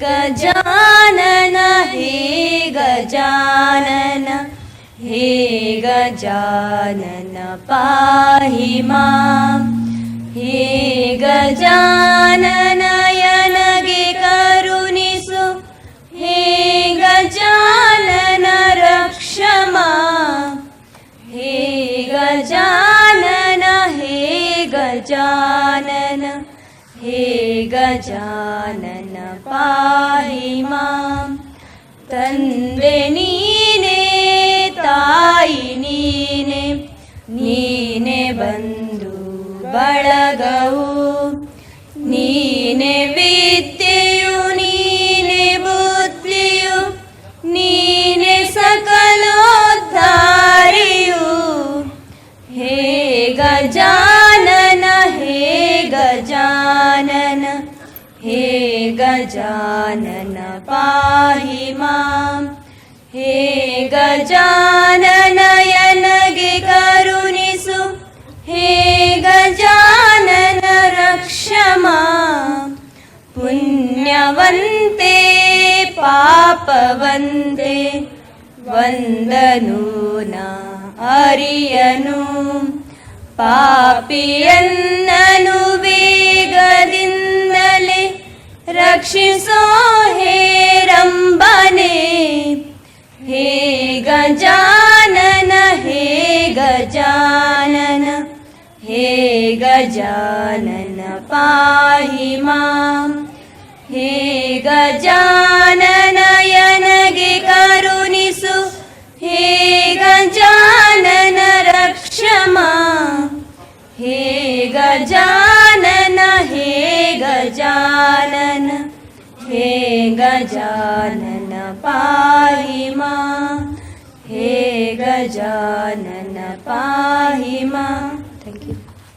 गजानन हे गजानन हे गजानन पाहि मां हे गजानन यनगे करुणिसु हे गजानन रक्ष मां हे गजानन हे गजानन हे गजानन पाहि मां ತಂದೆ ನೀನೆ ತಾಯಿ ನೀನೆ ನೀನೆ ಬಂಧು ಬಳಗವು ನೀನೆ ವಿದ್ಯೆಯು ನೀನೆ ಬುದ್ಧಿಯು ನೀನೆ ಸಕಲೋದ್ಧಾರಿಯು ಹೇ ಗಜಾನನ ಹೇ ಗಜಾನನ हे गजानन पाहि मां हे गजानन यनगे करुणिसु हे गजानन रक्ष मां पुण्यवन्ते पापवन्ते ವಂದನು ನ ಅರಿಯನು ಪಾಪಿಯನ್ನನು ವೇಗದಿಂದಲೇ ರಕ್ಷಿಸೋ ಹೇ ರಂಬನೆ ಹೇ ಗಜಾನನ ಹೇ ಗಜಾನನ ಹೇ ಗಜಾನನ ಪಾಹಿ ಮಾಂ ಹೇ ಗಜಾನನ ಯನಗೆ ಕರುಣಿಸು ಹೇ ಗಜಾನನ ರಕ್ಷ ಮಾಂ ಹೇ ಗಜಾನನ ಹೇ ಗಜಾನನ ಹೇ ಗಜಾನನ ಪಾಹಿ ಮಾಂ ಹೇ ಗಜಾನನ ಪಾಹಿ ಮಾಂ ಥ್ಯಾಂಕ್ ಯು.